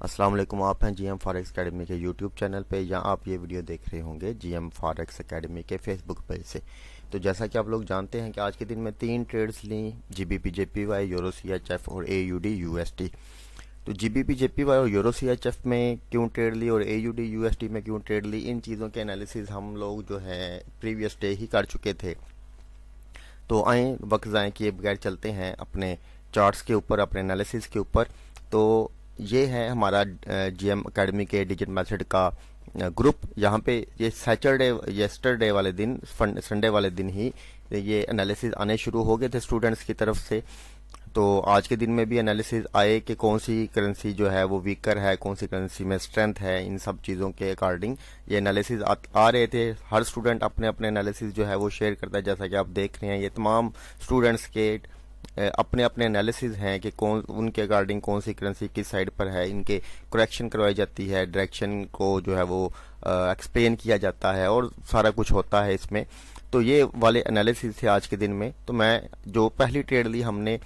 अस्सलाम वालेकुम। आप हैं जीएम फॉरेक्स एकेडमी के यूट्यूब चैनल पे, या आप ये वीडियो देख रहे होंगे जीएम फॉरेक्स एकेडमी के फेसबुक पेज से। तो जैसा कि आप लोग जानते हैं कि आज के दिन में 3 ट्रेड्स ली, जीबीपी जेपीवाई, यूरो सीएचएफ और एयूडी यूएसडी। तो जीबीपी जेपीवाई और यूरो सीएचएफ में क्यों ट्रेड ली और एयूडी यूएसडी में क्यों ट्रेड ली, इन चीज़ों के एनालिसिस हम लोग जो है प्रीवियस डे ही कर चुके थे। तो आए वक्त ज़ाय किए बगैर चलते हैं अपने चार्ट्स के ऊपर, अपने एनालिसिस के ऊपर। तो ये है हमारा जीएम एकेडमी के डिजिट मेथड का ग्रुप। यहाँ पे ये येस्टरडे वाले दिन, संडे वाले दिन ही ये एनालिसिस आने शुरू हो गए थे स्टूडेंट्स की तरफ से। तो आज के दिन में भी एनालिसिस आए कि कौन सी करेंसी जो है वो वीकर है, कौन सी करेंसी में स्ट्रेंथ है, इन सब चीज़ों के अकॉर्डिंग ये एनालिसिस आ रहे थे। हर स्टूडेंट अपने अपने एनालिसिस जो है वो शेयर करता है। जैसा कि आप देख रहे हैं, ये तमाम स्टूडेंट्स के अपने अपने एनालिसिस हैं कि कौन उनके अकॉर्डिंग कौन सी करेंसी किस साइड पर है, इनके करेक्शन करवाई जाती है, डायरेक्शन को जो है वो एक्सप्लेन किया जाता है और सारा कुछ होता है इसमें। तो ये वाले एनालिसिस थे आज के दिन में। तो मैं जो पहली ट्रेड ली, हमने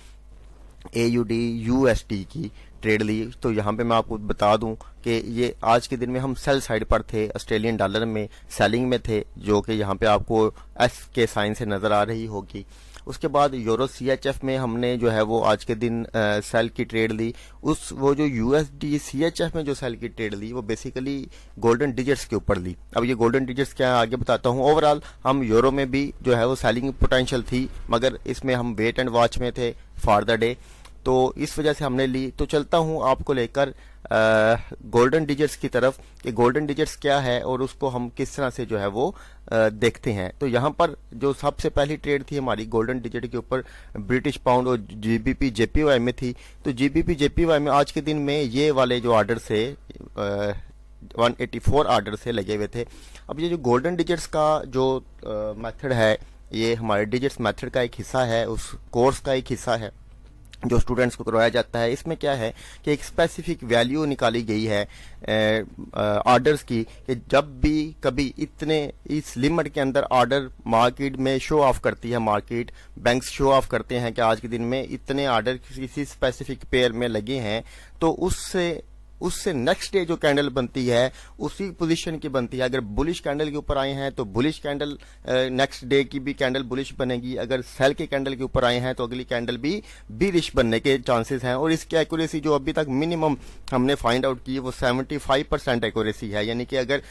एयूडी यूएसडी की ट्रेड ली। तो यहाँ पे मैं आपको बता दूं कि ये आज के दिन में हम सेल साइड पर थे, ऑस्ट्रेलियन डॉलर में सेलिंग में थे, जो कि यहाँ पे आपको एस के साइन से नजर आ रही होगी। उसके बाद यूरो सीएचएफ में हमने जो है वो आज के दिन सेल की ट्रेड ली। वो जो यूएसडी सीएचएफ में जो सेल की ट्रेड ली वो बेसिकली गोल्डन डिजिट्स के ऊपर ली। अब ये गोल्डन डिजिट्स क्या है आगे बताता हूँ। ओवरऑल हम यूरो में भी जो है वो सेलिंग पोटेंशियल थी, मगर इसमें हम वेट एंड वॉच में थे फॉर द डे, तो इस वजह से हमने ली। तो चलता हूं आपको लेकर गोल्डन डिजिट्स की तरफ कि गोल्डन डिजिट्स क्या है और उसको हम किस तरह से जो है वो देखते हैं। तो यहाँ पर जो सबसे पहली ट्रेड थी हमारी गोल्डन डिजिट के ऊपर ब्रिटिश पाउंड और जीबीपी जेपीवाई में थी। तो जीबीपी जेपीवाई में आज के दिन में ये वाले जो ऑर्डर से 184 ऑर्डर से लगे हुए थे। अब ये जो गोल्डन डिजिट्स का जो मेथड है, ये हमारे डिजिट्स मेथड का एक हिस्सा है, उस कोर्स का एक हिस्सा है जो स्टूडेंट्स को करवाया जाता है। इसमें क्या है कि एक स्पेसिफिक वैल्यू निकाली गई है ऑर्डर्स की, कि जब भी कभी इतने इस लिमिट के अंदर ऑर्डर मार्केट में शो ऑफ करती है, मार्केट बैंक्स शो ऑफ करते हैं कि आज के दिन में इतने ऑर्डर किसी स्पेसिफिक पेयर में लगे हैं, तो उससे नेक्स्ट डे जो कैंडल बनती है उसी पोजीशन की बनती है। अगर बुलिश कैंडल के ऊपर आए हैं तो बुलिश कैंडल नेक्स्ट डे की भी कैंडल बुलिश बनेगी। अगर सेल के कैंडल के ऊपर आए हैं तो अगली कैंडल भी बीरिश बनने के चांसेस हैं। और इसकी एक्यूरेसी जो अभी तक मिनिमम हमने फाइंड आउट की है वो 75% एक्यूरेसी है। यानी कि अगर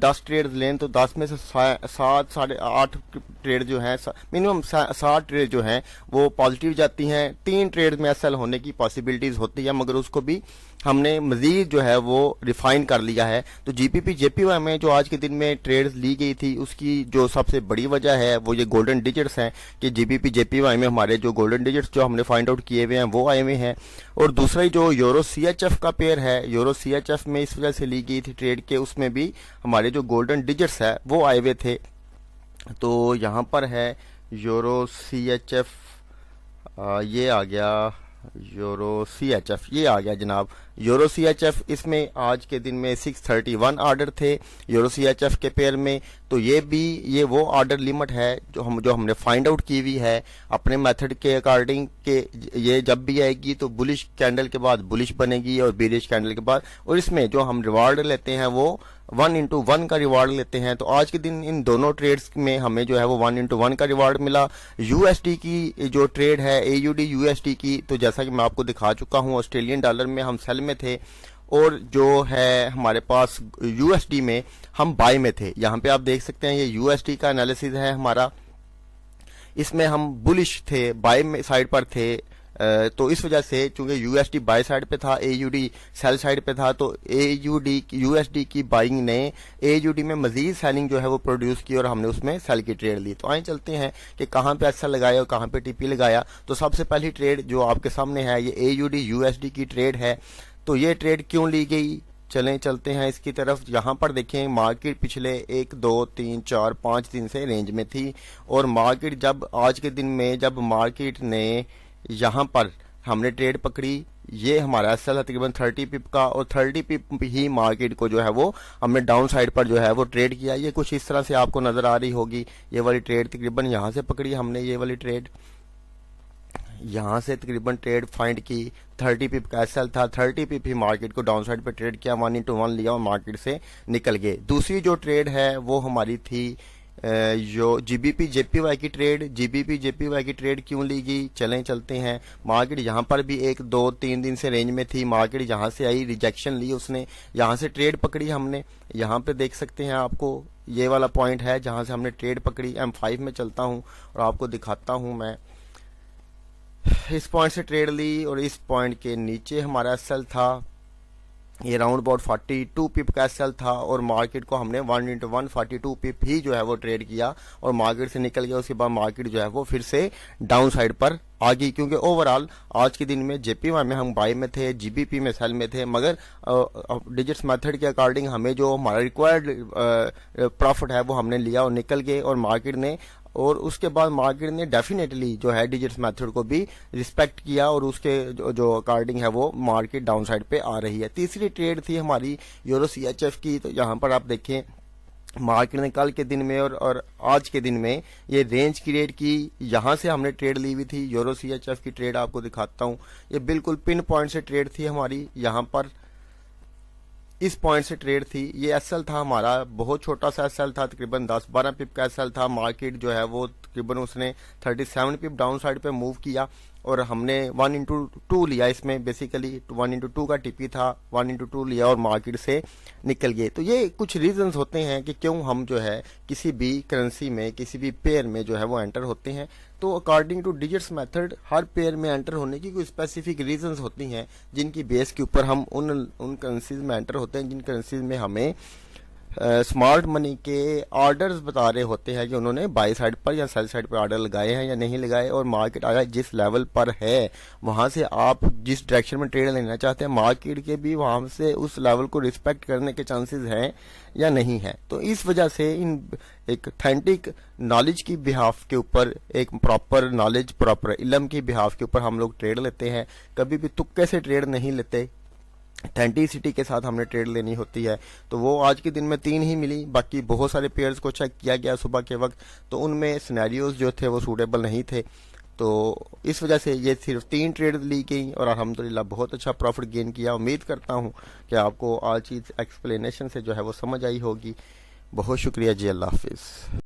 10 ट्रेड लें तो 10 में से 7 साढ़े 8 ट्रेड जो है, मिनिमम 7 ट्रेड जो हैं वो पॉजिटिव जाती हैं। 3 ट्रेड में एसएल होने की पॉसिबिलिटीज होती है, मगर उसको भी हमने मजीद जो है वो रिफाइन कर लिया है। तो जीपीपी जेपीवाई में जो आज के दिन में ट्रेड्स ली गई थी उसकी जो सबसे बड़ी वजह है वो ये गोल्डन डिजिट्स हैं कि जीबीपी जेपीवाई में हमारे जो गोल्डन डिजिट्स जो हमने फाइंड आउट किए हुए हैं वो आए हुए हैं। और दूसरा जो यूरो सीएचएफ का पेयर है, यूरो सीएचएफ में इस वजह से ली गई थी ट्रेड के, उसमें भी हमारे जो गोल्डन डिजिट्स है वो आए हुए थे। तो यहाँ पर है यूरो सीएचएफ, ये आ गया यूरो सीएचएफ, ये आ गया जनाब यूरो सीएचएफ। इसमें आज के दिन में 631 ऑर्डर थे यूरो सीएचएफ के पेयर में। तो ये वो ऑर्डर लिमिट है जो हमने फाइंड आउट की हुई है अपने मेथड के अकॉर्डिंग कि ये जब भी आएगी तो बुलिश कैंडल के बाद बुलिश बनेगी और बेरिश कैंडल के बाद। और इसमें जो हम रिवार्ड लेते हैं वो 1:1 का रिवार्ड लेते हैं। तो आज के दिन इन दोनों ट्रेड्स में हमें जो है वो 1:1 का रिवार्ड मिला। यूएसडी की जो ट्रेड है एयूडी यूएसडी की, तो जैसा कि मैं आपको दिखा चुका हूं, ऑस्ट्रेलियन डॉलर में हम सेल में थे और जो है हमारे पास यूएसडी में हम बाय में थे। यहाँ पे आप देख सकते हैं ये यूएसडी का एनालिसिस है हमारा। इसमें हम बुलिश थे, बाय में साइड पर थे। तो इस वजह से चूंकि यूएसडी बाय साइड पे था, एयूडी सेल साइड पे था, तो एयूडी यूएसडी की बाइंग ने एयूडी में मजीद सेलिंग जो है वो प्रोड्यूस की और हमने उसमें सेल की ट्रेड ली। तो आए चलते हैं कि कहाँ पे एसएल लगाया और कहाँ पे टीपी लगाया। तो सबसे पहली ट्रेड जो आपके सामने है ये एयूडी यूएसडी की ट्रेड है। तो ये ट्रेड क्यों ली गई, चलते हैं इसकी तरफ। यहाँ पर देखें मार्केट पिछले 1 2 3 4 5 दिन से रेंज में थी और मार्केट जब आज के दिन में जब मार्केट ने यहाँ पर हमने ट्रेड पकड़ी, ये हमारा एसएल है तकरीबन 30 पिप का और 30 पिप ही मार्केट को जो है वो हमने डाउन साइड पर जो है वो ट्रेड किया। ये कुछ इस तरह से आपको नजर आ रही होगी। ये वाली ट्रेड तकरीबन यहाँ से पकड़ी हमने, ये वाली ट्रेड यहाँ से तकरीबन ट्रेड फाइंड की 30 पिप का एसएल था, 30 पिप ही मार्केट को डाउन साइड पे ट्रेड किया, 1:1 लिया और मार्केट से निकल गए। दूसरी जो ट्रेड है वो हमारी थी जो जीबीपी जेपीवाई की ट्रेड। जीबीपी जेपीवाई की ट्रेड क्यों ली गई, चलते हैं। मार्केट यहाँ पर भी 1-2-3 दिन से रेंज में थी, मार्केट यहाँ से आई, रिजेक्शन ली उसने, यहाँ से ट्रेड पकड़ी हमने। यहाँ पे देख सकते हैं, आपको ये वाला पॉइंट है जहाँ से हमने ट्रेड पकड़ी। M5 में चलता हूँ और आपको दिखाता हूँ मैं। इस पॉइंट से ट्रेड ली और इस पॉइंट के नीचे हमारा एसएल था, ये राउंड अबाउट 42 पिप का एसएल था और मार्केट को हमने 1:1 42 पिप ही जो है वो ट्रेड किया और मार्केट से निकल गया। उसके बाद मार्केट जो है वो फिर से डाउन साइड पर आ गई, क्योंकि ओवरऑल आज के दिन में जेपीवाई में हम बाई में थे, जीबीपी में सेल में थे, मगर डिजिट्स मेथड के अकॉर्डिंग हमें जो हमारा रिक्वायर्ड प्रॉफिट है वो हमने लिया और निकल गए। और मार्केट ने और उसके बाद मार्केट ने डेफिनेटली जो है डिजिट्स मेथड को भी रिस्पेक्ट किया और उसके जो अकॉर्डिंग है वो मार्केट डाउन साइड पे आ रही है। तीसरी ट्रेड थी हमारी यूरो CHF की। तो यहाँ पर आप देखें, मार्केट ने कल के दिन में और आज के दिन में ये रेंज क्रिएट की, यहाँ से हमने ट्रेड ली हुई थी। यूरो CHF की ट्रेड आपको दिखाता हूँ, ये बिल्कुल पिन पॉइंट से ट्रेड थी हमारी। यहाँ पर इस पॉइंट से ट्रेड थी। ये एसएल था हमारा, बहुत छोटा सा एसएल था, तकरीबन 10-12 पिप का एसएल था। मार्केट जो है वो तकरीबन उसने 37 पिप डाउन साइड पे मूव किया और हमने 1:2 लिया इसमें। बेसिकली 1:2 का टीपी था, 1:2 लिया और मार्केट से निकल गए। तो ये कुछ रीजंस होते हैं कि क्यों हम जो है किसी भी करेंसी में, किसी भी पेयर में जो है वो एंटर होते हैं। तो अकॉर्डिंग टू डिजिट्स मेथड हर पेयर में एंटर होने की कोई स्पेसिफिक रीजंस होती हैं, जिनकी बेस के ऊपर हम उन करेंसीज में एंटर होते हैं जिन करेंसीज में हमें स्मार्ट मनी के ऑर्डर्स बता रहे होते हैं कि उन्होंने बाई साइड पर या सेल साइड पर ऑर्डर लगाए हैं या नहीं लगाए। और मार्केट आया जिस लेवल पर है, वहां से आप जिस डायरेक्शन में ट्रेड लेना चाहते हैं, मार्केट के भी वहां से उस लेवल को रिस्पेक्ट करने के चांसेस हैं या नहीं है। तो इस वजह से इन एक ऑथेंटिक नॉलेज की बिहाफ के ऊपर, एक प्रॉपर नॉलेज, प्रॉपर इल्म की बिहाफ के ऊपर हम लोग ट्रेड लेते हैं। कभी भी तुक्के से ट्रेड नहीं लेते, ऑथेंटिसिटी के साथ हमने ट्रेड लेनी होती है। तो वो आज के दिन में 3 ही मिली, बाकी बहुत सारे पेयर्स को चेक किया गया सुबह के वक्त, तो उनमें सिनेरियोज जो थे वो सूटेबल नहीं थे। तो इस वजह से ये सिर्फ 3 ट्रेड ली गई और अल्हम्दुलिल्लाह बहुत अच्छा प्रॉफिट गेन किया। उम्मीद करता हूँ कि आपको आज चीज एक्सप्लेनेशन से जो है वो समझ आई होगी। बहुत शुक्रिया जी, अल्लाह हाफिज़।